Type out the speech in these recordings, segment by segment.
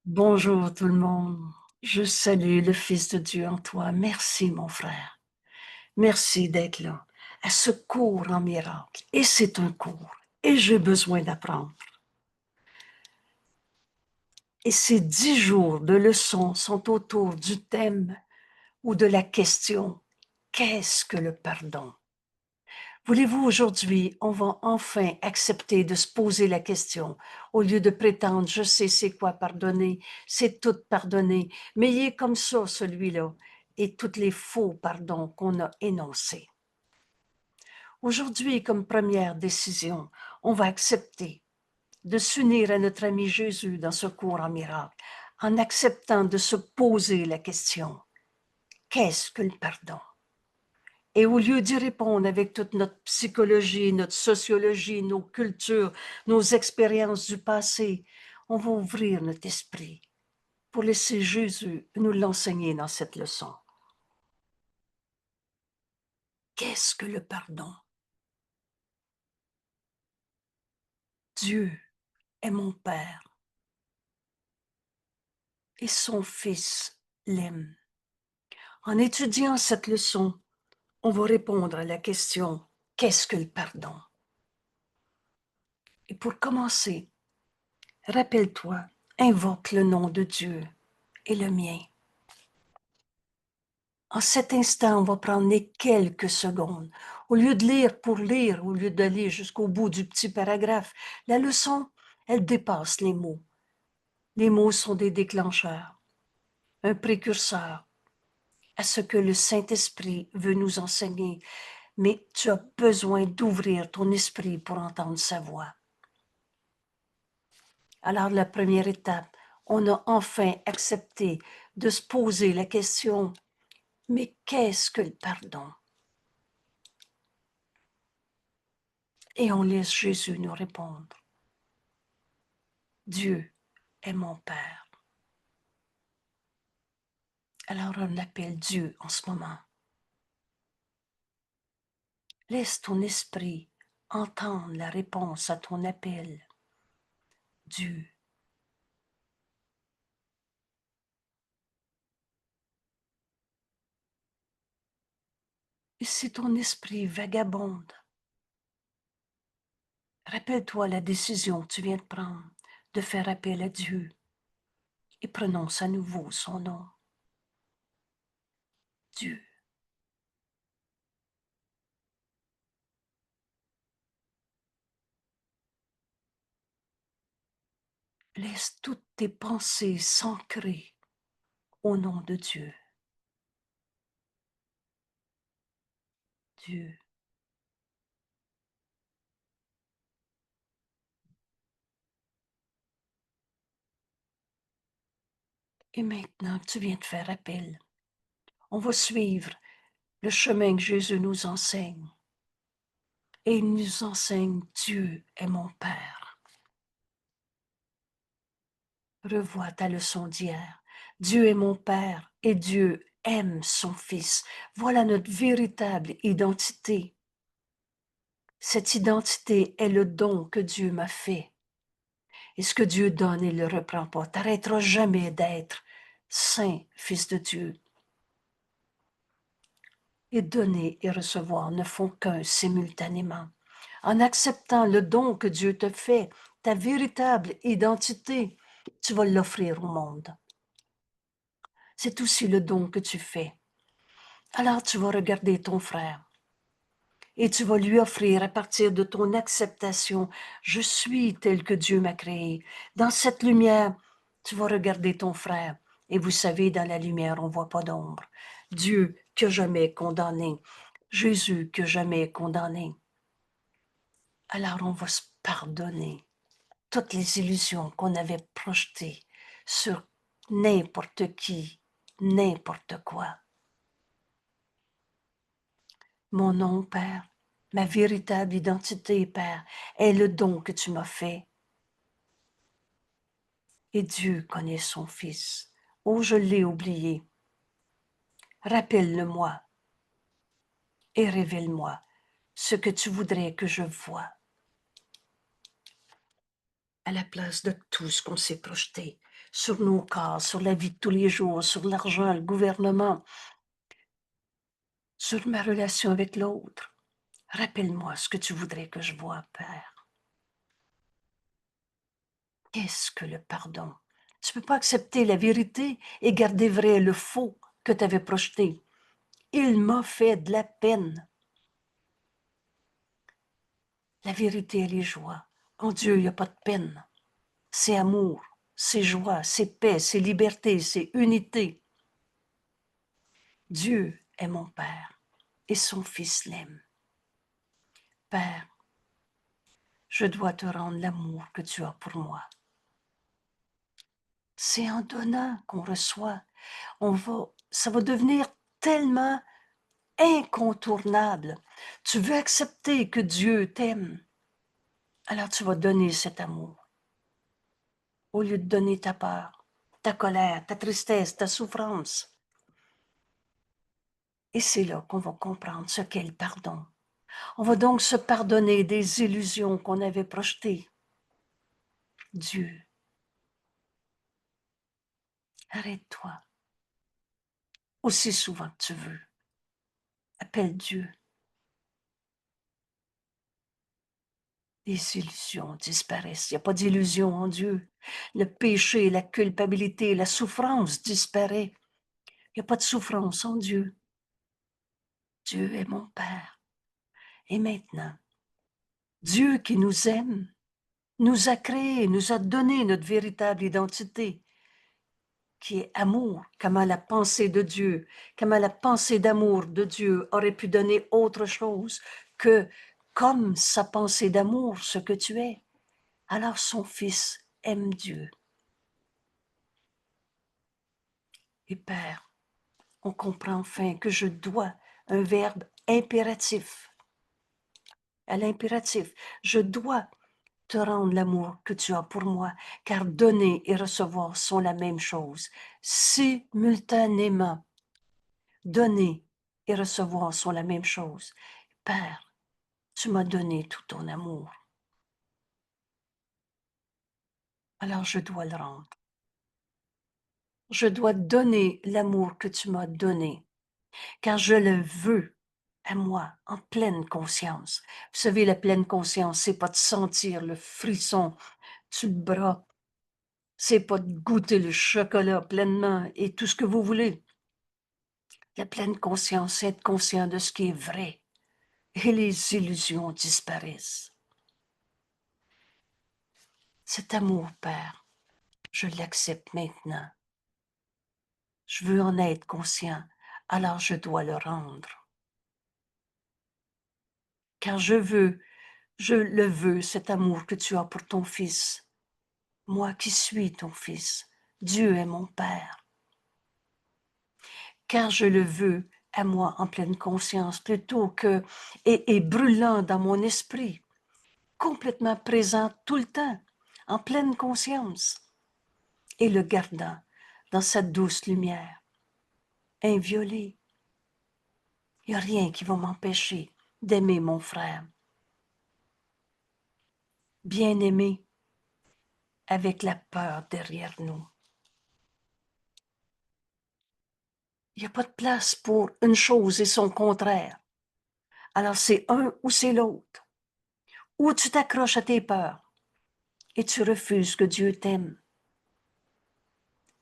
Bonjour tout le monde. Je salue le Fils de Dieu en toi. Merci mon frère. Merci d'être là à ce cours en miracle. Et c'est un cours. Et j'ai besoin d'apprendre. Et ces 10 jours de leçons sont autour du thème ou de la question: qu'est-ce que le pardon? Voulez-vous, aujourd'hui, on va enfin accepter de se poser la question, au lieu de prétendre: je sais c'est quoi pardonner, c'est tout pardonner, mais il est comme ça, celui-là, et tous les faux pardons qu'on a énoncés. Aujourd'hui, comme première décision, on va accepter de s'unir à notre ami Jésus dans ce cours en miracle, en acceptant de se poser la question: qu'est-ce que le pardon? Et au lieu d'y répondre avec toute notre psychologie, notre sociologie, nos cultures, nos expériences du passé, on va ouvrir notre esprit pour laisser Jésus nous l'enseigner dans cette leçon. Qu'est-ce que le pardon? Dieu est mon Père et son Fils l'aime. En étudiant cette leçon, on va répondre à la question: qu'est-ce que le pardon? Et pour commencer, rappelle-toi, invoque le nom de Dieu et le mien. En cet instant, on va prendre les quelques secondes. Au lieu de lire pour lire, au lieu d'aller jusqu'au bout du petit paragraphe, la leçon, elle dépasse les mots. Les mots sont des déclencheurs, un précurseur à ce que le Saint-Esprit veut nous enseigner. Mais tu as besoin d'ouvrir ton esprit pour entendre sa voix. Alors, la première étape, on a enfin accepté de se poser la question: mais qu'est-ce que le pardon? Et on laisse Jésus nous répondre. Dieu est mon Père. Alors on appelle Dieu en ce moment. Laisse ton esprit entendre la réponse à ton appel. Dieu. Et si ton esprit vagabonde, rappelle-toi la décision que tu viens de prendre de faire appel à Dieu et prononce à nouveau son nom. Dieu. Laisse toutes tes pensées s'ancrer au nom de Dieu. Dieu. Et maintenant que tu viens de faire appel, on va suivre le chemin que Jésus nous enseigne. Et il nous enseigne: Dieu est mon Père. Revois ta leçon d'hier. Dieu est mon Père et Dieu aime son Fils. Voilà notre véritable identité. Cette identité est le don que Dieu m'a fait. Et ce que Dieu donne, il ne le reprend pas. Tu n'arrêteras jamais d'être saint, Fils de Dieu. Et donner et recevoir ne font qu'un simultanément. En acceptant le don que Dieu te fait, ta véritable identité, tu vas l'offrir au monde. C'est aussi le don que tu fais. Alors tu vas regarder ton frère et tu vas lui offrir, à partir de ton acceptation: je suis tel que Dieu m'a créé. Dans cette lumière, tu vas regarder ton frère. Et vous savez, dans la lumière, on ne voit pas d'ombre. Dieu que jamais condamné. Jésus que jamais condamné. Alors on va se pardonner toutes les illusions qu'on avait projetées sur n'importe qui, n'importe quoi. Mon nom, Père, ma véritable identité, Père, est le don que tu m'as fait. Et Dieu connaît son Fils. Oh, je l'ai oublié. Rappelle-le-moi et révèle-moi ce que tu voudrais que je voie. à la place de tout ce qu'on s'est projeté sur nos corps, sur la vie de tous les jours, sur l'argent, le gouvernement, sur ma relation avec l'autre. Rappelle-moi ce que tu voudrais que je voie, Père. Qu'est-ce que le pardon? Tu ne peux pas accepter la vérité et garder vrai le faux que tu avais projeté. Il m'a fait de la peine. La vérité, elle est joie. En Dieu, il n'y a pas de peine. C'est amour, c'est joie, c'est paix, c'est liberté, c'est unité. Dieu est mon Père et son Fils l'aime. Père, je dois te rendre l'amour que tu as pour moi. C'est en donnant qu'on reçoit. Ça va devenir tellement incontournable. Tu veux accepter que Dieu t'aime, alors tu vas donner cet amour. Au lieu de donner ta peur, ta colère, ta tristesse, ta souffrance. Et c'est là qu'on va comprendre ce qu'est le pardon. On va donc se pardonner des illusions qu'on avait projetées. Dieu, arrête-toi aussi souvent que tu veux. Appelle Dieu. Les illusions disparaissent. Il n'y a pas d'illusion en Dieu. Le péché, la culpabilité, la souffrance disparaissent. Il n'y a pas de souffrance en Dieu. Dieu est mon Père. Et maintenant, Dieu qui nous aime, nous a créés, nous a donné notre véritable identité, qui est amour. Comment la pensée de Dieu, comment la pensée d'amour de Dieu aurait pu donner autre chose que, comme sa pensée d'amour, ce que tu es. Alors son Fils aime Dieu. Et Père, on comprend enfin que je dois un verbe impératif. À l'impératif, je dois te rendre l'amour que tu as pour moi, car donner et recevoir sont la même chose. Simultanément, donner et recevoir sont la même chose. Père, tu m'as donné tout ton amour. Alors je dois le rendre. Je dois donner l'amour que tu m'as donné, car je le veux à moi, en pleine conscience. Vous savez, la pleine conscience, c'est pas de sentir le frisson sur le bras, c'est pas de goûter le chocolat pleinement et tout ce que vous voulez. La pleine conscience, c'est être conscient de ce qui est vrai et les illusions disparaissent. Cet amour, Père, je l'accepte maintenant. Je veux en être conscient, alors je dois le rendre. Car je le veux, cet amour que tu as pour ton Fils. Moi qui suis ton Fils, Dieu est mon Père. Car je le veux à moi en pleine conscience plutôt que, et brûlant dans mon esprit, complètement présent tout le temps, en pleine conscience, et le gardant dans sa douce lumière, inviolé. Il n'y a rien qui va m'empêcher d'aimer mon frère. Bien-aimé, avec la peur derrière nous. Il n'y a pas de place pour une chose et son contraire. Alors c'est un ou c'est l'autre. Ou tu t'accroches à tes peurs et tu refuses que Dieu t'aime.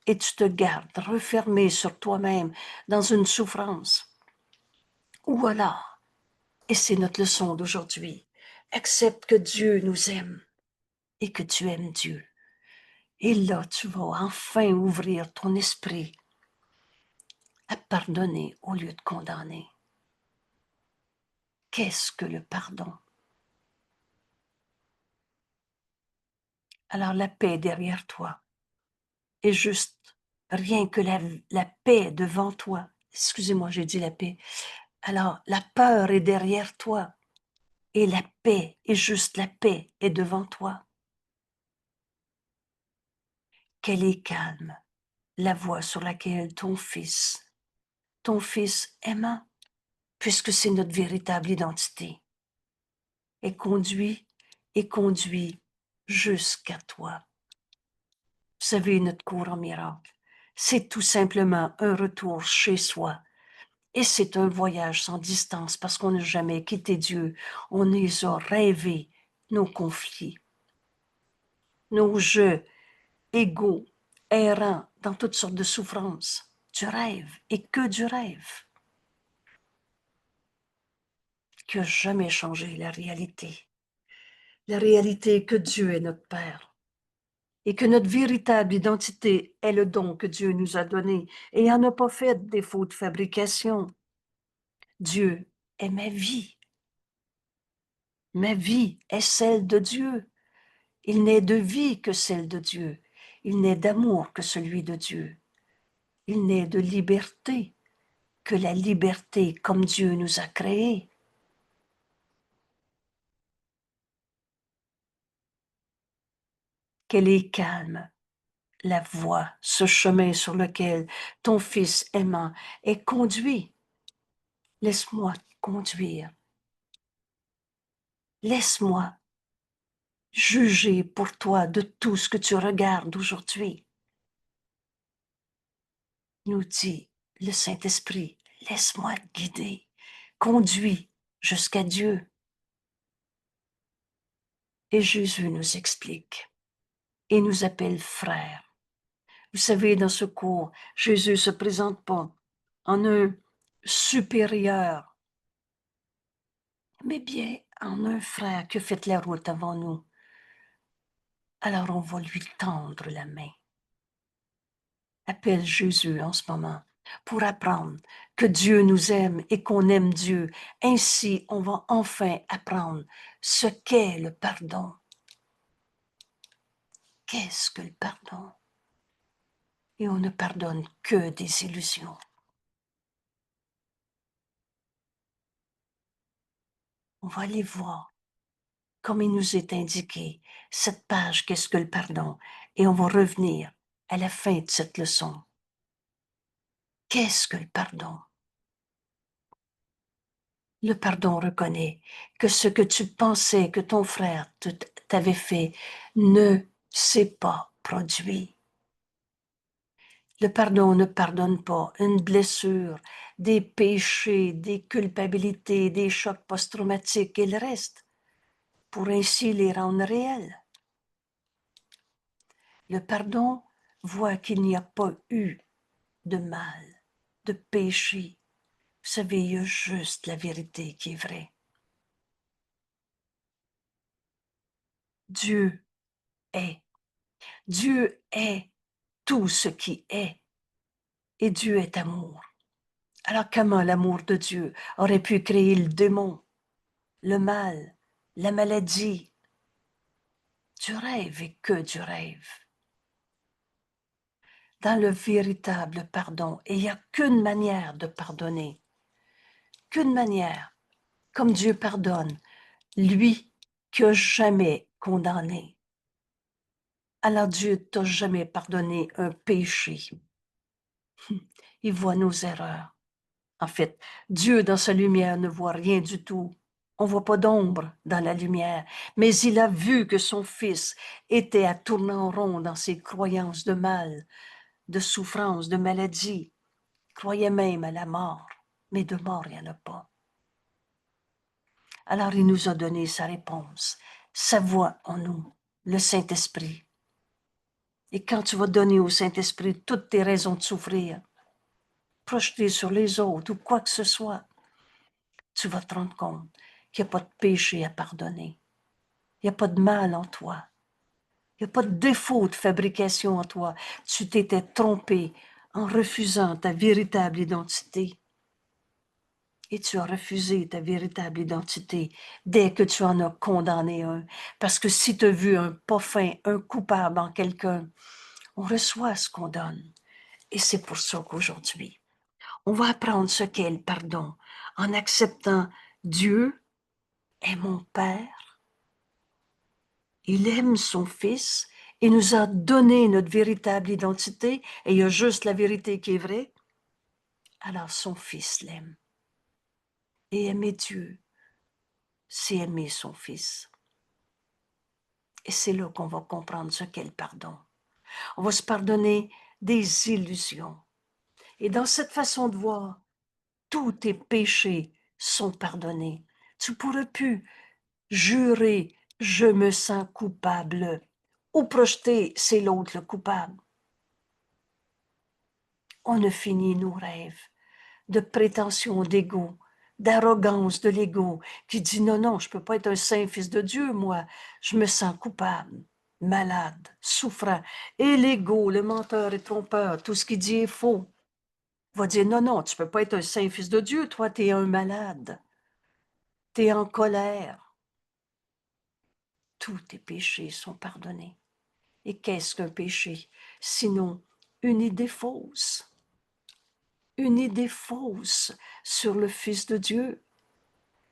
Et tu te gardes refermé sur toi-même dans une souffrance. Ou alors, et c'est notre leçon d'aujourd'hui, accepte que Dieu nous aime et que tu aimes Dieu. Et là, tu vas enfin ouvrir ton esprit à pardonner au lieu de condamner. Qu'est-ce que le pardon? Alors la paix derrière toi est juste rien que la paix devant toi. Excusez-moi, j'ai dit la paix. Alors la peur est derrière toi et la paix est juste la paix est devant toi. Qu'elle est calme, la voie sur laquelle ton Fils aimant, puisque c'est notre véritable identité, est conduit jusqu'à toi. Vous savez, notre cours en miracle, c'est tout simplement un retour chez soi. Et c'est un voyage sans distance parce qu'on n'a jamais quitté Dieu. On les a rêvés, nos conflits, nos jeux égaux, errants dans toutes sortes de souffrances. Du rêve et que du rêve qui n'a jamais changé la réalité. La réalité est que Dieu est notre Père et que notre véritable identité est le don que Dieu nous a donné et en a pas fait défaut de fabrication. Dieu est ma vie. Ma vie est celle de Dieu. Il n'est de vie que celle de Dieu. Il n'est d'amour que celui de Dieu. Il n'est de liberté que la liberté comme Dieu nous a créés. Qu'elle est calme, la voie, ce chemin sur lequel ton Fils aimant est conduit. Laisse-moi conduire. Laisse-moi juger pour toi de tout ce que tu regardes aujourd'hui. Nous dit le Saint-Esprit, laisse-moi guider, conduis jusqu'à Dieu. Et Jésus nous explique et nous appelle frères. Vous savez, dans ce cours, Jésus ne se présente pas en un supérieur, mais bien en un frère qui a fait la route avant nous. Alors on va lui tendre la main. Appelle Jésus en ce moment pour apprendre que Dieu nous aime et qu'on aime Dieu. Ainsi, on va enfin apprendre ce qu'est le pardon. Qu'est-ce que le pardon? Et on ne pardonne que des illusions. On va aller voir, comme il nous est indiqué, cette page, qu'est-ce que le pardon? Et on va revenir à la fin de cette leçon. Qu'est-ce que le pardon? Le pardon reconnaît que ce que tu pensais que ton frère t'avait fait ne s'est pas produit. Le pardon ne pardonne pas une blessure, des péchés, des culpabilités, des chocs post-traumatiques et le reste, pour ainsi les rendre réels. Le pardon voit qu'il n'y a pas eu de mal, de péché. Vous savez, il y a juste la vérité qui est vraie. Dieu est. Dieu est tout ce qui est. Et Dieu est amour. Alors comment l'amour de Dieu aurait pu créer le démon, le mal, la maladie, du rêve et que du rêve? Dans le véritable pardon, et il n'y a qu'une manière de pardonner, qu'une manière, comme Dieu pardonne, lui qui n'a jamais condamné. Alors Dieu t'a jamais pardonné un péché. Il voit nos erreurs. En fait, Dieu dans sa lumière ne voit rien du tout. On ne voit pas d'ombre dans la lumière, mais il a vu que son fils était à tourner en rond dans ses croyances de mal, de souffrance, de maladie, croyait même à la mort, mais de mort il n'y en a pas. Alors il nous a donné sa réponse, sa voix en nous, le Saint-Esprit. Et quand tu vas donner au Saint-Esprit toutes tes raisons de souffrir, projeter sur les autres ou quoi que ce soit, tu vas te rendre compte qu'il n'y a pas de péché à pardonner. Il n'y a pas de mal en toi. Il n'y a pas de défaut de fabrication en toi. Tu t'étais trompé en refusant ta véritable identité. Et tu as refusé ta véritable identité dès que tu en as condamné un. Parce que si tu as vu un pas fin, un coupable en quelqu'un, on reçoit ce qu'on donne. Et c'est pour ça qu'aujourd'hui, on va apprendre ce qu'est le pardon en acceptant Dieu est mon Père. Il aime son Fils et nous a donné notre véritable identité et il y a juste la vérité qui est vraie. Alors son Fils l'aime. Et aimer Dieu, c'est aimer son Fils. Et c'est là qu'on va comprendre ce qu'est le pardon. On va se pardonner des illusions. Et dans cette façon de voir, tous tes péchés sont pardonnés. Tu ne pourras plus jurer, je me sens coupable, ou projeter, c'est l'autre le coupable. On a fini nos rêves de prétention d'ego, d'arrogance de l'ego, qui dit non, non, je ne peux pas être un saint fils de Dieu, moi, je me sens coupable, malade, souffrant. Et l'ego, le menteur et trompeur, tout ce qu'il dit est faux, va dire non, non, tu ne peux pas être un saint fils de Dieu, toi, tu es un malade, tu es en colère. Tous tes péchés sont pardonnés. Et qu'est-ce qu'un péché? Sinon, une idée fausse. Une idée fausse sur le Fils de Dieu.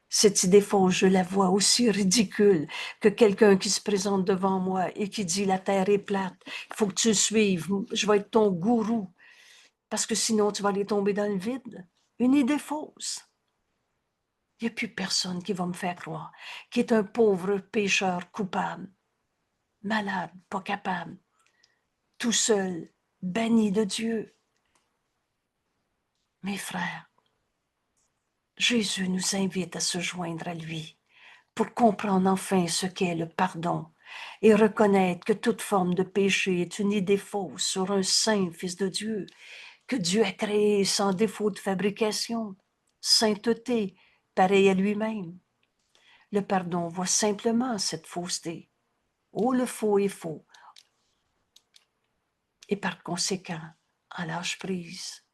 Cette idée fausse, je la vois aussi ridicule que quelqu'un qui se présente devant moi et qui dit la terre est plate, il faut que tu le suives, je vais être ton gourou, parce que sinon tu vas aller tomber dans le vide. Une idée fausse. Il n'y a plus personne qui va me faire croire qui est un pauvre pécheur coupable, malade, pas capable, tout seul, banni de Dieu. Mes frères, Jésus nous invite à se joindre à lui pour comprendre enfin ce qu'est le pardon et reconnaître que toute forme de péché est une idée fausse sur un saint Fils de Dieu que Dieu a créé sans défaut de fabrication, sainteté, pareil à lui-même. Le pardon voit simplement cette fausseté. Oh, le faux est faux. Et par conséquent, en lâche prise.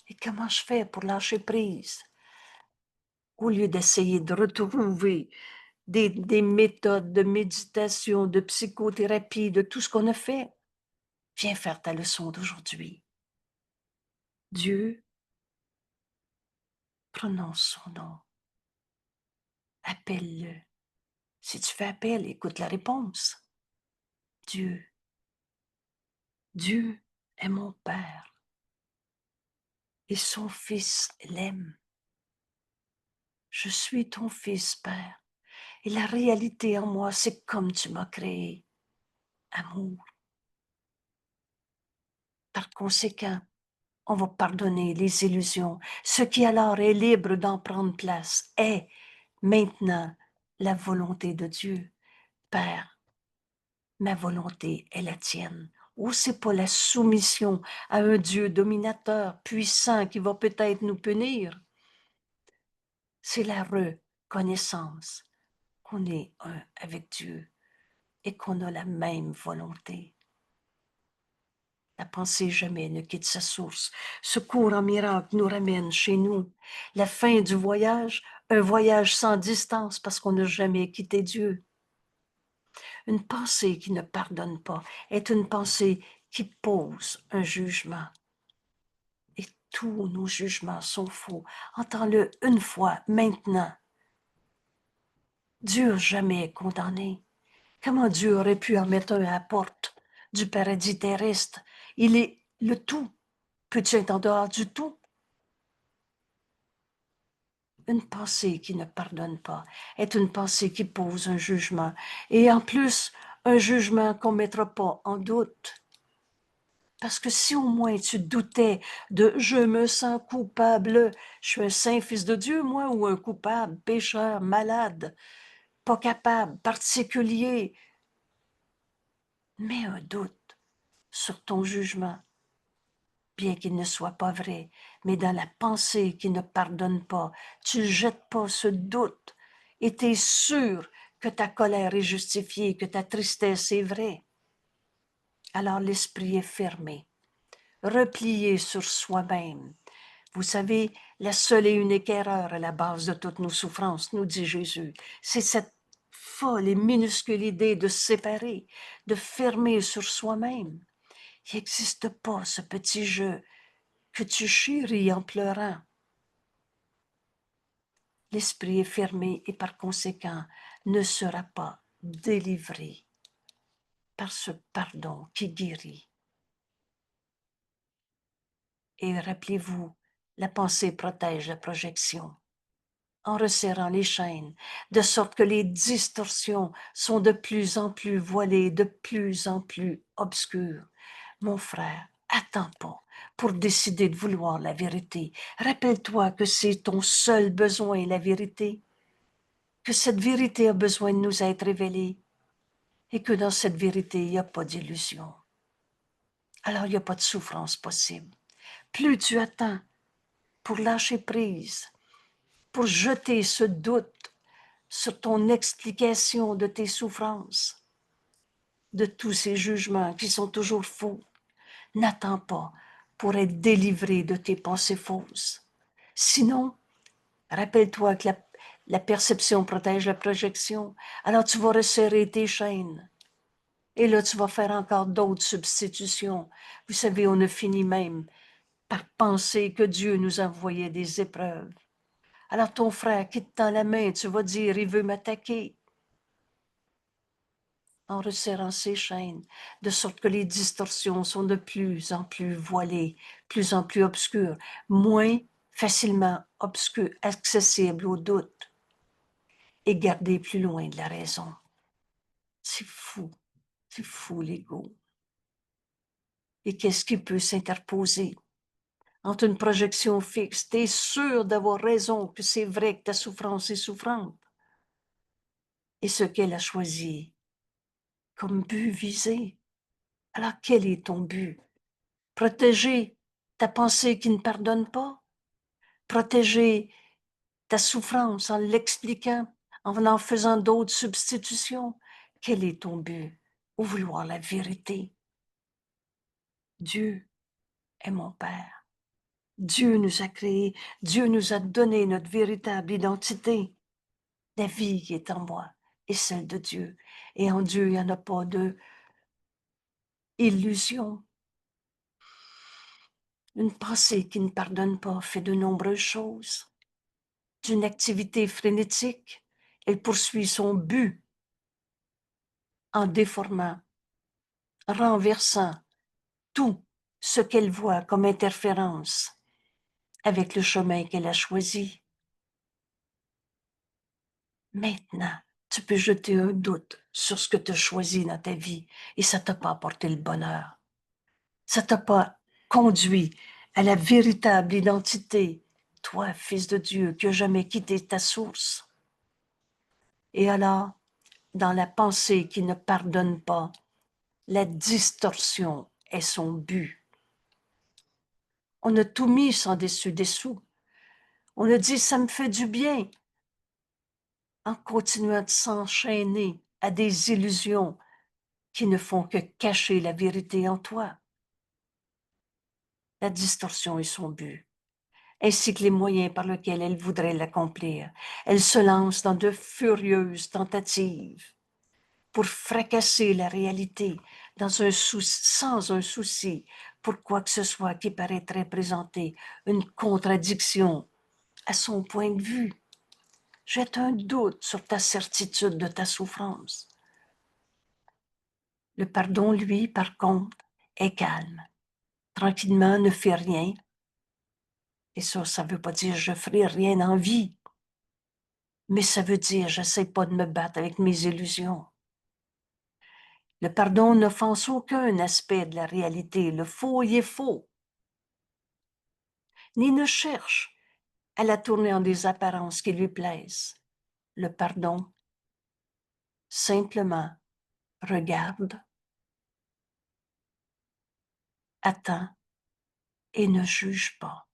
Et comment je fais pour lâcher prise? Au lieu d'essayer de retrouver des méthodes de méditation, de psychothérapie, de tout ce qu'on a fait, viens faire ta leçon d'aujourd'hui. Dieu, prononce son nom. Appelle-le. Si tu fais appel, écoute la réponse. Dieu, Dieu est mon Père et son Fils l'aime. Je suis ton Fils, Père. Et la réalité en moi, c'est comme tu m'as créé. Amour. Par conséquent, on va pardonner les illusions. Ce qui alors est libre d'en prendre place est maintenant la volonté de Dieu. Père, ma volonté est la tienne. Ou c'est pas la soumission à un Dieu dominateur, puissant, qui va peut-être nous punir. C'est la reconnaissance qu'on est un avec Dieu et qu'on a la même volonté. La pensée jamais ne quitte sa source. Ce cours en miracle nous ramène chez nous. La fin du voyage, un voyage sans distance parce qu'on n'a jamais quitté Dieu. Une pensée qui ne pardonne pas est une pensée qui pose un jugement. Et tous nos jugements sont faux. Entends-le une fois, maintenant. Dieu n'a jamais condamné. Comment Dieu aurait pu en mettre un à la porte du paradis terrestre? Il est le tout. Peux-tu être en dehors du tout? Une pensée qui ne pardonne pas est une pensée qui pose un jugement. Et en plus, un jugement qu'on ne mettra pas en doute. Parce que si au moins tu doutais de je me sens coupable, je suis un saint fils de Dieu, moi, ou un coupable, pécheur, malade, pas capable, particulier, mets un doute sur ton jugement, bien qu'il ne soit pas vrai, mais dans la pensée qui ne pardonne pas, tu ne jettes pas ce doute et tu es sûr que ta colère est justifiée, que ta tristesse est vraie. Alors l'esprit est fermé, replié sur soi-même. Vous savez, la seule et unique erreur à la base de toutes nos souffrances, nous dit Jésus, c'est cette folle et minuscule idée de se séparer, de fermer sur soi-même. Il n'existe pas ce petit jeu que tu chéris en pleurant. L'esprit est fermé et par conséquent ne sera pas délivré par ce pardon qui guérit. Et rappelez-vous, la pensée protège la projection. en resserrant les chaînes, de sorte que les distorsions sont de plus en plus voilées, de plus en plus obscures. Mon frère, attends pas pour décider de vouloir la vérité. Rappelle-toi que c'est ton seul besoin, la vérité, que cette vérité a besoin de nous être révélée et que dans cette vérité, il n'y a pas d'illusion. Alors, il n'y a pas de souffrance possible. Plus tu attends pour lâcher prise, pour jeter ce doute sur ton explication de tes souffrances, de tous ces jugements qui sont toujours faux, n'attends pas pour être délivré de tes pensées fausses. Sinon, rappelle-toi que la perception protège la projection. Alors tu vas resserrer tes chaînes. Et là, tu vas faire encore d'autres substitutions. Vous savez, on a fini même par penser que Dieu nous envoyait des épreuves. Alors ton frère qui te tend la main, tu vas dire, il veut m'attaquer. En resserrant ses chaînes, de sorte que les distorsions sont de plus en plus voilées, plus en plus obscures, moins facilement accessibles au doute et gardées plus loin de la raison. C'est fou l'ego. Et qu'est-ce qui peut s'interposer entre une projection fixe? Tu es sûr d'avoir raison, que c'est vrai que ta souffrance est souffrante, et ce qu'elle a choisi comme but visé. Alors quel est ton but? Protéger ta pensée qui ne pardonne pas, protéger ta souffrance en l'expliquant, en faisant d'autres substitutions. Quel est ton but? Ou vouloir la vérité? Dieu est mon Père. Dieu nous a créés, Dieu nous a donné notre véritable identité. La vie qui est en moi est celle de Dieu. Et en Dieu, il n'y en a pas de illusion. Une pensée qui ne pardonne pas fait de nombreuses choses. D'une activité frénétique, elle poursuit son but en déformant, renversant tout ce qu'elle voit comme interférence avec le chemin qu'elle a choisi. Maintenant, tu peux jeter un doute sur ce que tu as choisi dans ta vie et ça ne t'a pas apporté le bonheur. Ça ne t'a pas conduit à la véritable identité, toi, fils de Dieu, qui n'a jamais quitté ta source. Et alors, dans la pensée qui ne pardonne pas, la distorsion est son but. On a tout mis sans dessus-dessous. On a dit, ça me fait du bien, en continuant de s'enchaîner à des illusions qui ne font que cacher la vérité en toi. La distorsion est son but, ainsi que les moyens par lesquels elle voudrait l'accomplir. Elle se lance dans de furieuses tentatives pour fracasser la réalité sans un souci pour quoi que ce soit qui paraîtrait présenter une contradiction à son point de vue. Jette un doute sur ta certitude de ta souffrance. Le pardon, lui, par contre, est calme. Tranquillement, ne fait rien. Et ça ne veut pas dire je ferai rien en vie. Mais ça veut dire j'essaie pas de me battre avec mes illusions. Le pardon n'offense aucun aspect de la réalité. Le faux y est faux. Ni ne cherche à la tourner en des apparences qui lui plaisent. Le pardon, simplement, regarde, attend et ne juge pas.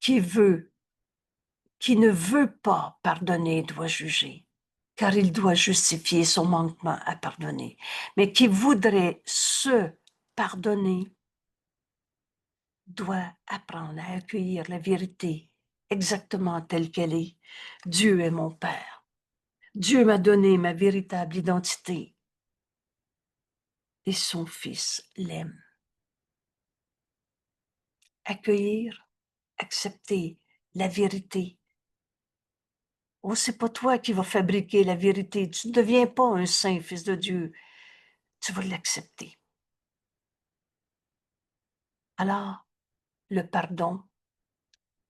Qui ne veut pas pardonner doit juger, car il doit justifier son manquement à pardonner. Mais qui voudrait se pardonner doit apprendre à accueillir la vérité exactement telle qu'elle est. Dieu est mon Père. Dieu m'a donné ma véritable identité et son Fils l'aime. Accueillir, accepter la vérité. Oh, c'est pas toi qui vas fabriquer la vérité. Tu ne deviens pas un saint fils de Dieu. Tu vas l'accepter. Alors, le pardon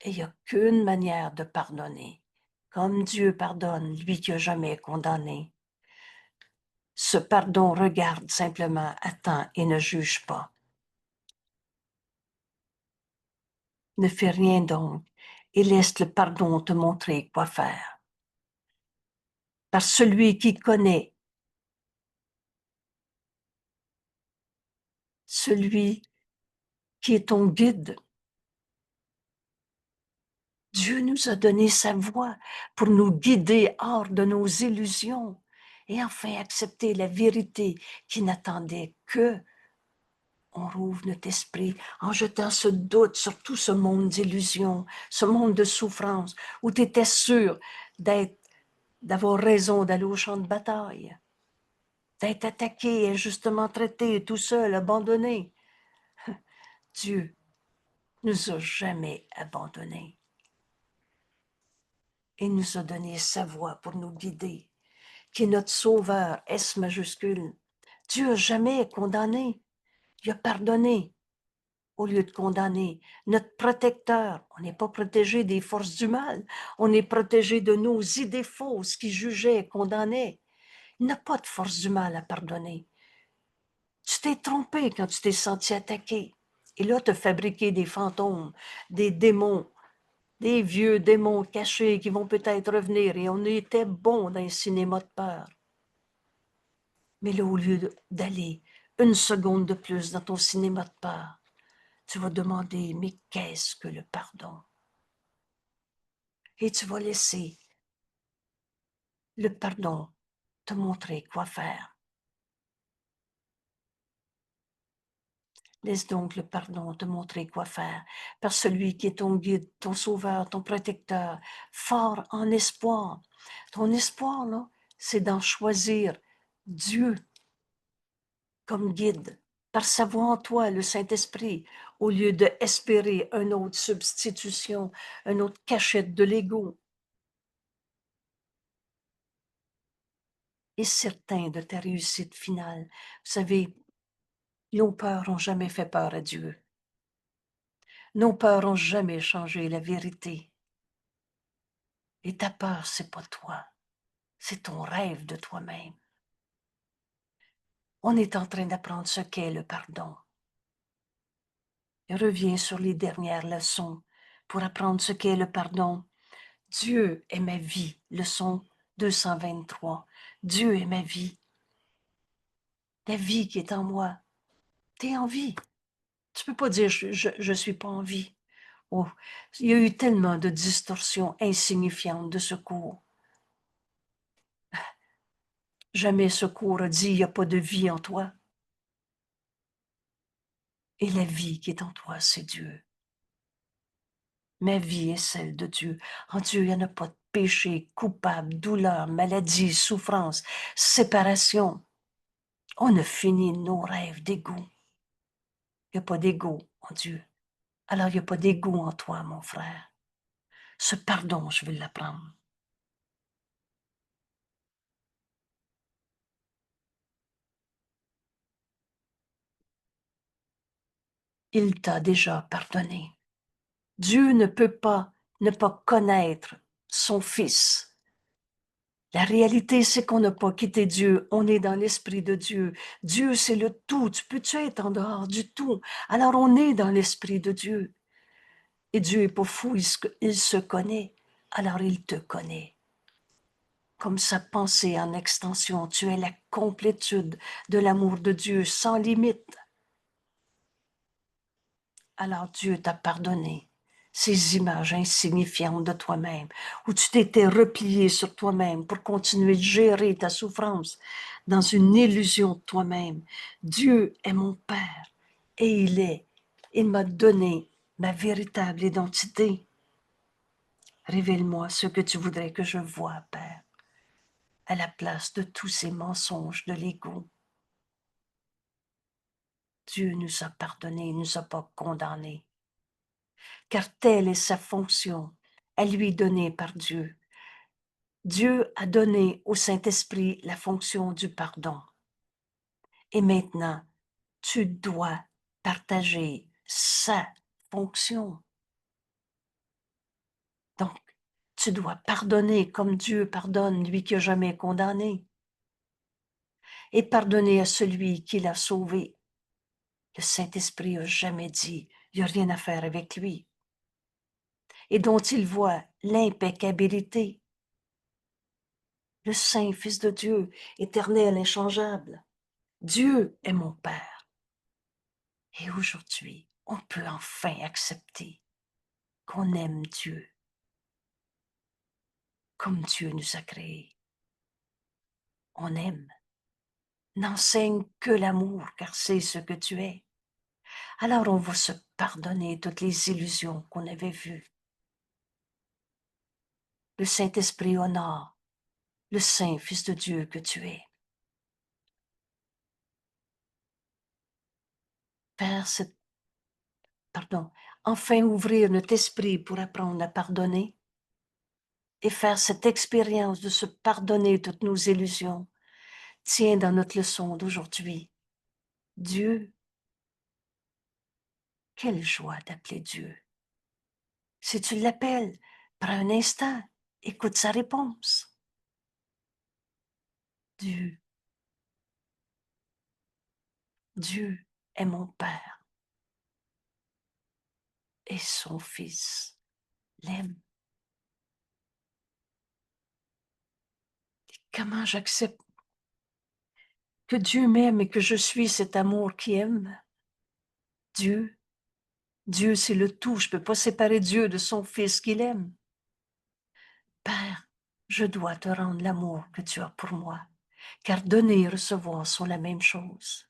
Et il n'y a qu'une manière de pardonner. Comme Dieu pardonne, lui qui n'a jamais condamné. Ce pardon regarde simplement, attend et ne juge pas. Ne fais rien donc et laisse le pardon te montrer quoi faire. Par celui qui connaît, celui qui est ton guide. Dieu nous a donné sa voix pour nous guider hors de nos illusions et enfin accepter la vérité qui n'attendait que on rouvre notre esprit en jetant ce doute sur tout ce monde d'illusions, ce monde de souffrance, où tu étais sûr d'avoir raison d'aller au champ de bataille, d'être attaqué, injustement traité, tout seul, abandonné. Dieu nous a jamais abandonnés. Il nous a donné sa voix pour nous guider, qui est notre sauveur, S majuscule. Dieu n'a jamais condamné, il a pardonné. Au lieu de condamner notre protecteur. On n'est pas protégé des forces du mal, on est protégé de nos idées fausses qui jugeaient et condamnaient. Il n'a pas de force du mal à pardonner. Tu t'es trompé quand tu t'es senti attaqué. Et là, tu as fabriqué des fantômes, des démons, des vieux démons cachés qui vont peut-être revenir. Et on était bon dans un cinéma de peur. Mais là, au lieu d'aller une seconde de plus dans ton cinéma de peur, tu vas demander, mais qu'est-ce que le pardon? Et tu vas laisser le pardon te montrer quoi faire. Laisse donc le pardon te montrer quoi faire, par celui qui est ton guide, ton sauveur, ton protecteur, fort en espoir. Ton espoir, là, c'est d'en choisir Dieu comme guide, par sa voix en toi, le Saint-Esprit, au lieu d'espérer une autre substitution, une autre cachette de l'ego. Et certain de ta réussite finale. Vous savez, nos peurs n'ont jamais fait peur à Dieu. Nos peurs n'ont jamais changé la vérité. Et ta peur, c'est pas toi. C'est ton rêve de toi-même. On est en train d'apprendre ce qu'est le pardon. Et reviens sur les dernières leçons pour apprendre ce qu'est le pardon. Dieu est ma vie, leçon 223. Dieu est ma vie. La vie qui est en moi. Tu es en vie. Tu peux pas dire je suis pas en vie. Oh, il y a eu tellement de distorsions insignifiantes de ce cours. Jamais ce cours a dit il n'y a pas de vie en toi. Et la vie qui est en toi, c'est Dieu. Ma vie est celle de Dieu. En Dieu, il n'y en a pas de péché, coupable, douleur, maladie, souffrance, séparation. On a fini nos rêves d'ego. Il n'y a pas d'ego en Dieu. Alors, il n'y a pas d'ego en toi, mon frère. Ce pardon, je vais l'apprendre. Il t'a déjà pardonné. Dieu ne peut pas ne pas connaître son Fils. La réalité, c'est qu'on n'a pas quitté Dieu. On est dans l'esprit de Dieu. Dieu, c'est le tout. Tu peux-tu être en dehors du tout? Alors, on est dans l'esprit de Dieu. Et Dieu est pas fou, il se connaît. Alors, il te connaît. Comme sa pensée en extension, tu es la complétude de l'amour de Dieu sans limite. Alors Dieu t'a pardonné ces images insignifiantes de toi-même, où tu t'étais replié sur toi-même pour continuer de gérer ta souffrance dans une illusion de toi-même. Dieu est mon Père et il m'a donné ma véritable identité. Révèle-moi ce que tu voudrais que je voie, Père, à la place de tous ces mensonges de l'ego. Dieu nous a pardonnés, il ne nous a pas condamnés. Car telle est sa fonction, à lui donnée par Dieu. Dieu a donné au Saint-Esprit la fonction du pardon. Et maintenant, tu dois partager sa fonction. Donc, tu dois pardonner comme Dieu pardonne, lui qui n'a jamais condamné, et pardonner à celui qui l'a sauvé. Le Saint-Esprit n'a jamais dit, il n'y a rien à faire avec lui, et dont il voit l'impeccabilité. Le Saint Fils de Dieu, éternel, inchangeable. Dieu est mon Père. Et aujourd'hui, on peut enfin accepter qu'on aime Dieu comme Dieu nous a créés. On aime. N'enseigne que l'amour, car c'est ce que tu es. Alors on va se pardonner toutes les illusions qu'on avait vues. Le Saint-Esprit honore le Saint Fils de Dieu que tu es. Faire cette, enfin ouvrir notre esprit pour apprendre à pardonner et faire cette expérience de se pardonner toutes nos illusions. Tiens dans notre leçon d'aujourd'hui. Dieu, quelle joie d'appeler Dieu. Si tu l'appelles, prends un instant, écoute sa réponse. Dieu, Dieu est mon Père et son Fils l'aime. Comment j'accepte que Dieu m'aime et que je suis cet amour qui aime? Dieu, Dieu c'est le tout, je ne peux pas séparer Dieu de son Fils qu'il aime. Père, je dois te rendre l'amour que tu as pour moi, car donner et recevoir sont la même chose.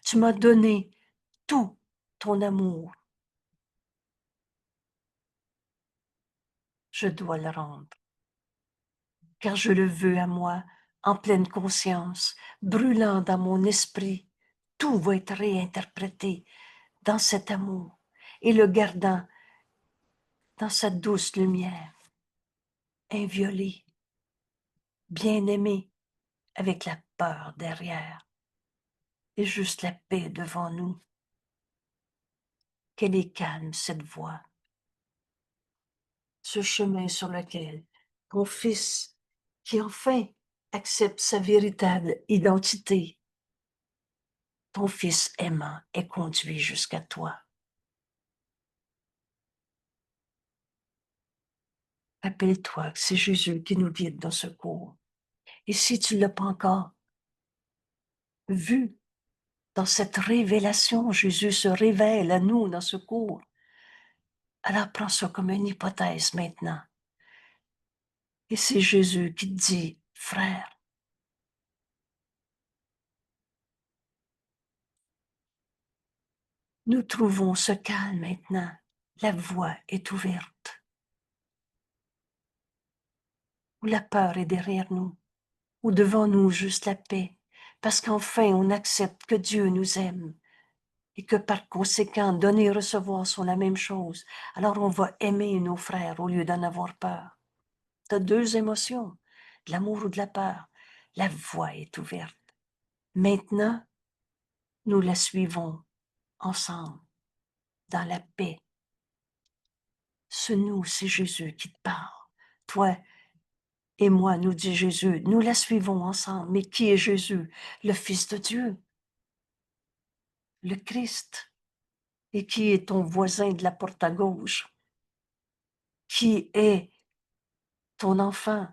Tu m'as donné tout ton amour. Je dois le rendre, car je le veux à moi, en pleine conscience, brûlant dans mon esprit. Tout va être réinterprété dans cet amour et le gardant dans sa douce lumière, inviolé, bien-aimé, avec la peur derrière et juste la paix devant nous. Qu'elle est calme, cette voie, ce chemin sur lequel ton Fils, qui enfin accepte sa véritable identité, ton Fils aimant, est conduit jusqu'à toi. Rappelle-toi que c'est Jésus qui nous guide dans ce cours. Et si tu ne l'as pas encore vu, dans cette révélation, Jésus se révèle à nous dans ce cours. Alors prends ça comme une hypothèse maintenant. Et c'est Jésus qui te dit, frère, nous trouvons ce calme maintenant. La voie est ouverte. Où la peur est derrière nous. Ou devant nous juste la paix. Parce qu'enfin on accepte que Dieu nous aime. Et que par conséquent, donner et recevoir sont la même chose. Alors on va aimer nos frères au lieu d'en avoir peur. Tu as deux émotions, de l'amour ou de la peur. La voie est ouverte. Maintenant, nous la suivons ensemble, dans la paix. Ce nous, c'est Jésus qui te parle. Toi et moi, nous dit Jésus, nous la suivons ensemble. Mais qui est Jésus? Le Fils de Dieu, le Christ. Et qui est ton voisin de la porte à gauche? Qui est ton enfant?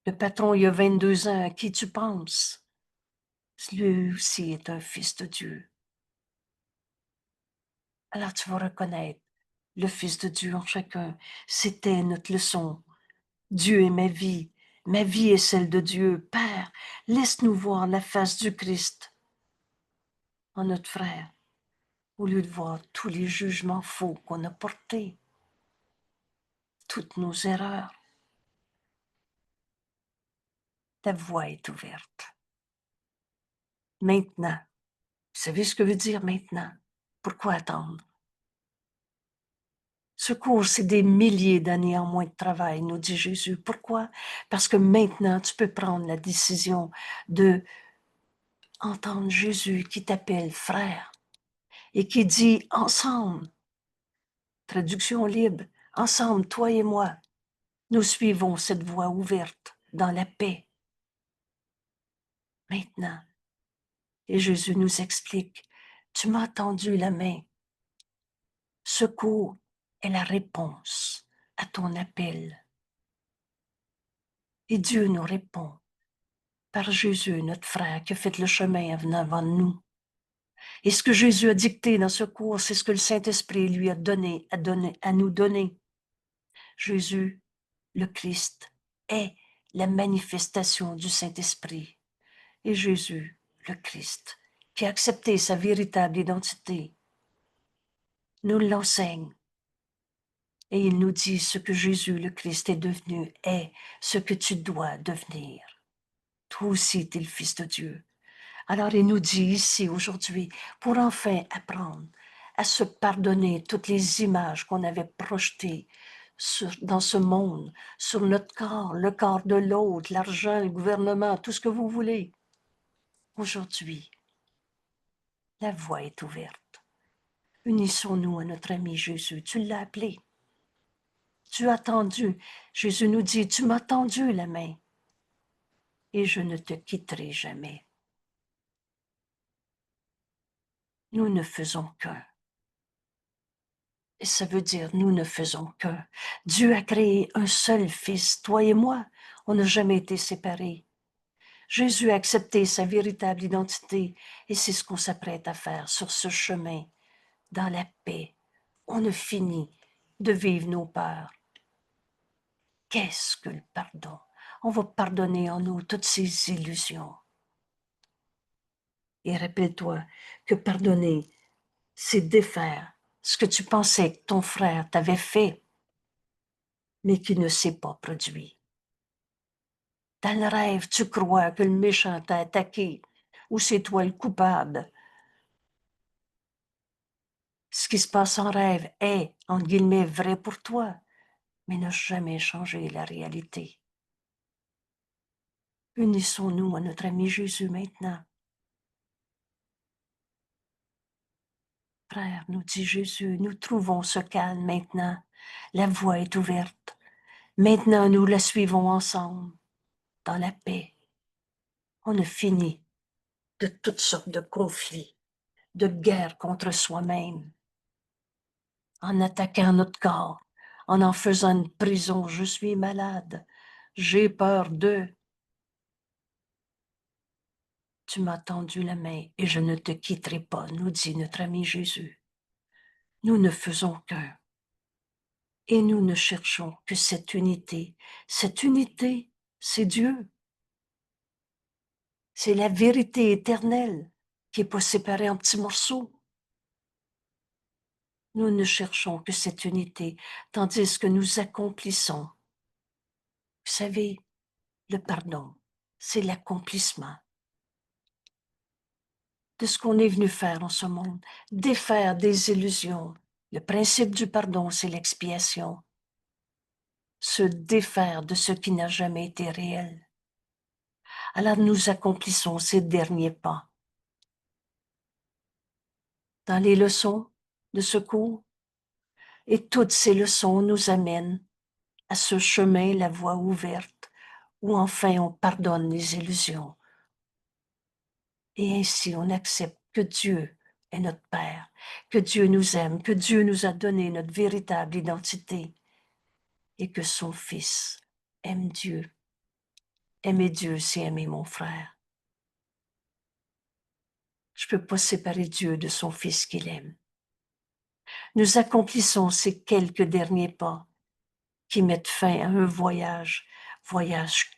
Le patron, il y a 22 ans, à qui tu penses? Lui aussi est un fils de Dieu. Alors tu vas reconnaître le Fils de Dieu en chacun. C'était notre leçon. Dieu est ma vie est celle de Dieu. Père, laisse-nous voir la face du Christ en notre frère, au lieu de voir tous les jugements faux qu'on a portés, toutes nos erreurs. Ta voie est ouverte. Maintenant, vous savez ce que veut dire maintenant? Pourquoi attendre? Ce cours, c'est des milliers d'années en moins de travail, nous dit Jésus. Pourquoi? Parce que maintenant, tu peux prendre la décision de entendre Jésus qui t'appelle frère et qui dit ensemble, traduction libre, Ensemble, toi et moi, nous suivons cette voie ouverte dans la paix. Maintenant, et Jésus nous explique, tu m'as tendu la main. Secours est la réponse à ton appel. Et Dieu nous répond par Jésus, notre frère, qui a fait le chemin en venant avant nous. Et ce que Jésus a dicté dans ce cours, c'est ce que le Saint-Esprit lui a donné, à nous donner. Jésus, le Christ, est la manifestation du Saint-Esprit. Et Jésus, le Christ, qui a accepté sa véritable identité, nous l'enseigne. Et il nous dit ce que Jésus, le Christ, est devenu, est ce que tu dois devenir. Toi aussi, tu es le Fils de Dieu. Alors, il nous dit ici, aujourd'hui, pour enfin apprendre à se pardonner toutes les images qu'on avait projetées dans ce monde, sur notre corps, le corps de l'autre, l'argent, le gouvernement, tout ce que vous voulez. Aujourd'hui, la voie est ouverte. Unissons-nous à notre ami Jésus. Tu l'as appelé. Tu as tendu. Jésus nous dit, tu m'as tendu la main et je ne te quitterai jamais. Nous ne faisons qu'un. Et ça veut dire, nous ne faisons qu'un. Dieu a créé un seul Fils, toi et moi. On n'a jamais été séparés. Jésus a accepté sa véritable identité et c'est ce qu'on s'apprête à faire sur ce chemin, dans la paix. On a fini de vivre nos peurs. Qu'est-ce que le pardon? On va pardonner en nous toutes ces illusions. Et rappelle-toi que pardonner, c'est défaire ce que tu pensais que ton frère t'avait fait, mais qui ne s'est pas produit. Dans le rêve, tu crois que le méchant t'a attaqué ou c'est toi le coupable. Ce qui se passe en rêve est, entre guillemets, vrai pour toi, mais n'a jamais changé la réalité. Unissons-nous à notre ami Jésus maintenant. Frère, nous dit Jésus, nous trouvons ce calme maintenant. La voie est ouverte. Maintenant, nous la suivons ensemble, dans la paix. On a fini de toutes sortes de conflits, de guerres contre soi-même, en attaquant notre corps, en faisant une prison. Je suis malade, j'ai peur d'eux. Tu m'as tendu la main et je ne te quitterai pas, nous dit notre ami Jésus. Nous ne faisons qu'un. Et nous ne cherchons que cette unité. Cette unité, c'est Dieu. C'est la vérité éternelle qui n'est pas séparée en petits morceaux. Nous ne cherchons que cette unité, tandis que nous accomplissons. Vous savez, le pardon, c'est l'accomplissement de ce qu'on est venu faire en ce monde, défaire des illusions. Le principe du pardon, c'est l'expiation. Se défaire de ce qui n'a jamais été réel. Alors nous accomplissons ces derniers pas. Dans les leçons de ce cours, et toutes ces leçons nous amènent à ce chemin, la voie ouverte, où enfin on pardonne les illusions. Et ainsi on accepte que Dieu est notre Père, que Dieu nous aime, que Dieu nous a donné notre véritable identité et que son Fils aime Dieu. Aimer Dieu, c'est aimer mon frère. Je ne peux pas séparer Dieu de son Fils qu'il aime. Nous accomplissons ces quelques derniers pas qui mettent fin à un voyage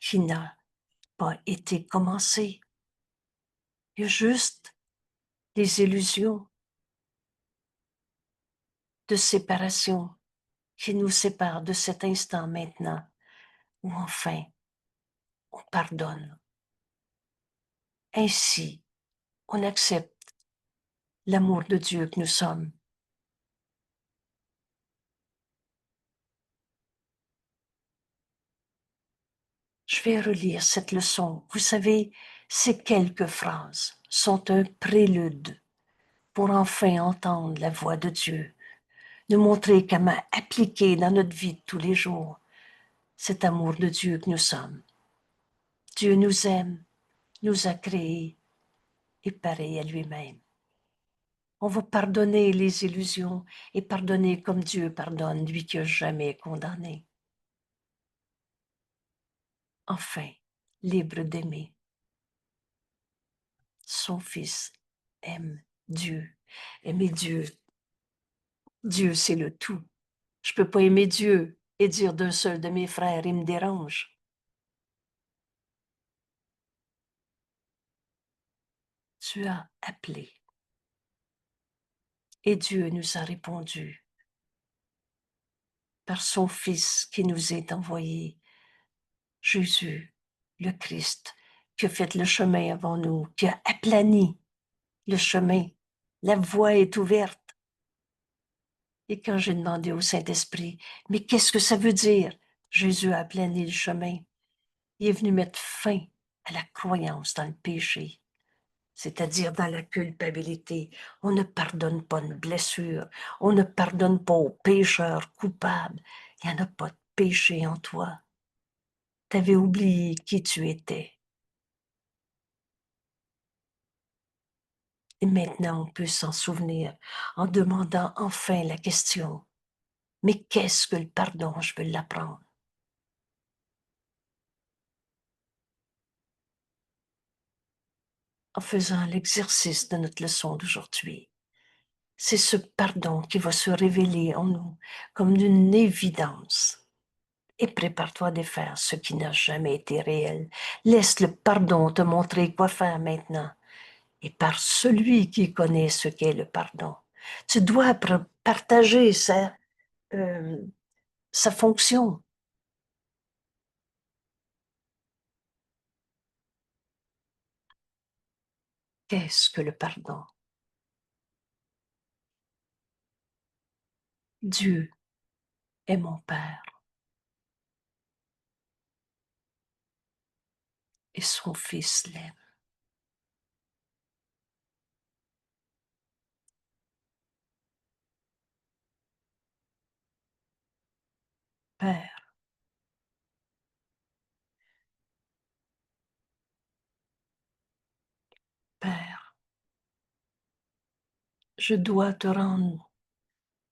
qui n'a pas été commencé. Il y a juste des illusions de séparation qui nous séparent de cet instant maintenant où enfin on pardonne. Ainsi, on accepte l'amour de Dieu que nous sommes. Je vais relire cette leçon. Vous savez, ces quelques phrases sont un prélude pour enfin entendre la voix de Dieu. nous montrer comment appliquer dans notre vie de tous les jours cet amour de Dieu que nous sommes. Dieu nous aime, nous a créés et pareil à lui-même. On va pardonner les illusions et pardonner comme Dieu pardonne, lui qui n'a jamais condamné. Enfin, libre d'aimer. Son Fils aime Dieu. Aimer Dieu. Dieu, c'est le tout. Je ne peux pas aimer Dieu et dire d'un seul de mes frères, il me dérange. Tu as appelé. Et Dieu nous a répondu par son Fils qui nous est envoyé, Jésus, le Christ, qui a fait le chemin avant nous, qui a aplani le chemin. La voie est ouverte. Et quand j'ai demandé au Saint-Esprit, mais qu'est-ce que ça veut dire? Jésus a aplani le chemin. Il est venu mettre fin à la croyance dans le péché, c'est-à-dire dans la culpabilité. On ne pardonne pas une blessure, on ne pardonne pas aux pécheurs coupables. Il n'y en a pas de péché en toi. Tu avais oublié qui tu étais. Et maintenant, on peut s'en souvenir en demandant enfin la question, mais qu'est-ce que le pardon? Je veux l'apprendre. En faisant l'exercice de notre leçon d'aujourd'hui. C'est ce pardon qui va se révéler en nous comme d'une évidence. Et prépare-toi de faire ce qui n'a jamais été réel. Laisse le pardon te montrer quoi faire maintenant. Et par celui qui connaît ce qu'est le pardon. Tu dois partager sa fonction. Qu'est-ce que le pardon? Dieu est mon Père et son Fils l'aime. Père, Père, je dois te rendre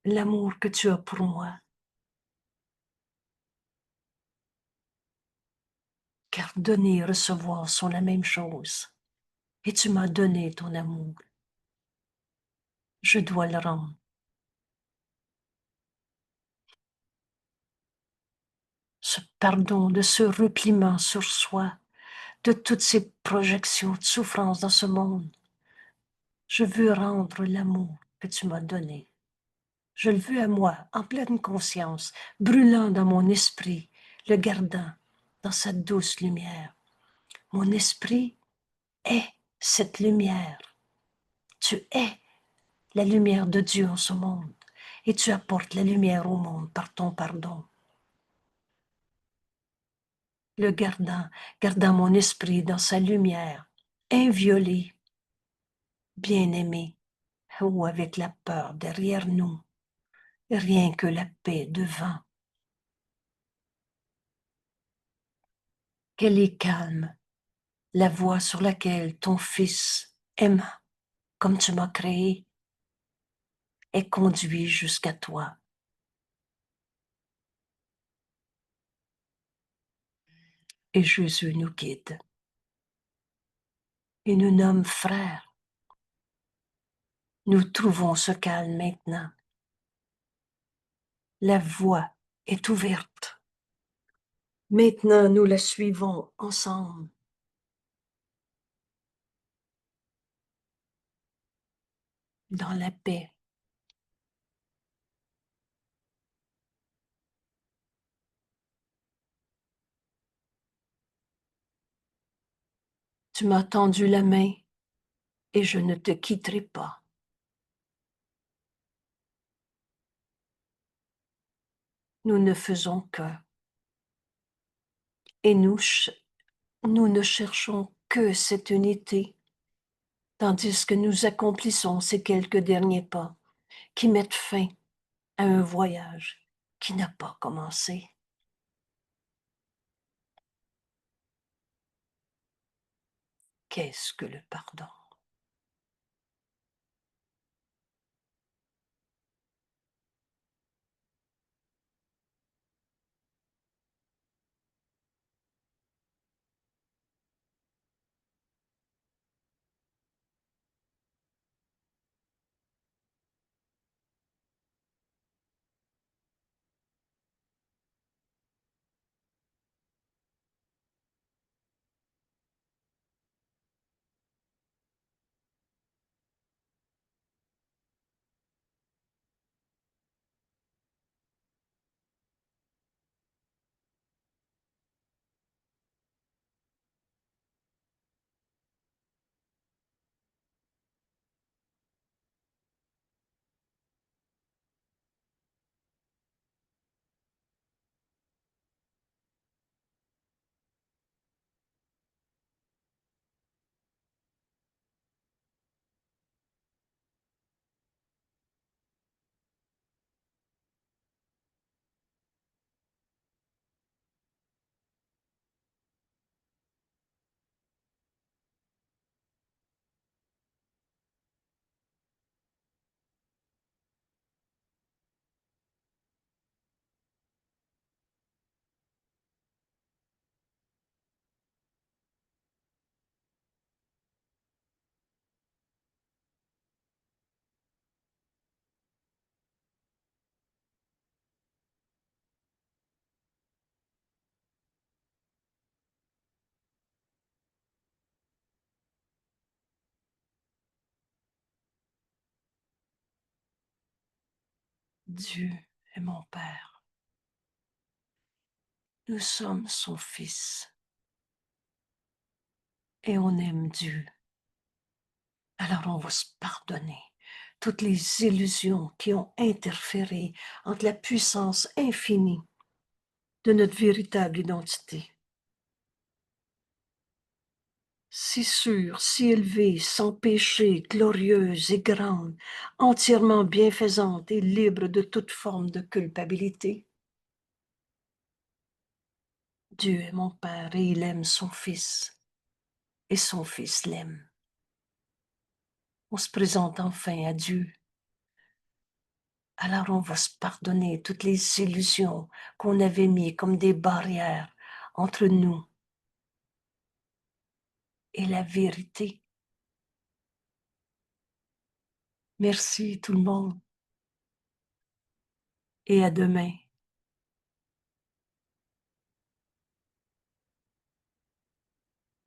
l'amour que tu as pour moi, car donner et recevoir sont la même chose. Et tu m'as donné ton amour. Je dois le rendre. Ce pardon, de ce repliement sur soi, de toutes ces projections de souffrance dans ce monde. Je veux rendre l'amour que tu m'as donné. Je le veux à moi, en pleine conscience, brûlant dans mon esprit, le gardant dans sa douce lumière. Mon esprit est cette lumière. Tu es la lumière de Dieu en ce monde et tu apportes la lumière au monde par ton pardon. Le gardant mon esprit dans sa lumière, inviolé, bien-aimé, ou avec la peur derrière nous, rien que la paix devant. Qu'elle est calme, la voie sur laquelle ton Fils aime, comme tu m'as créé, est conduit jusqu'à toi. Et Jésus nous guide et nous nomme frères. Nous trouvons ce calme maintenant. La voie est ouverte. Maintenant, nous la suivons ensemble dans la paix. Tu m'as tendu la main et je ne te quitterai pas. Nous ne faisons qu'un. Et nous ne cherchons que cette unité, tandis que nous accomplissons ces quelques derniers pas qui mettent fin à un voyage qui n'a pas commencé. Qu'est-ce que le pardon? Dieu est mon Père. Nous sommes son Fils et on aime Dieu. Alors on va se pardonner toutes les illusions qui ont interféré entre la puissance infinie de notre véritable identité. Si sûre, si élevée, sans péché, glorieuse et grande, entièrement bienfaisante et libre de toute forme de culpabilité. Dieu est mon Père et il aime son Fils, et son Fils l'aime. On se présente enfin à Dieu. Alors on va se pardonner toutes les illusions qu'on avait mis comme des barrières entre nous et la vérité. Merci tout le monde et à demain.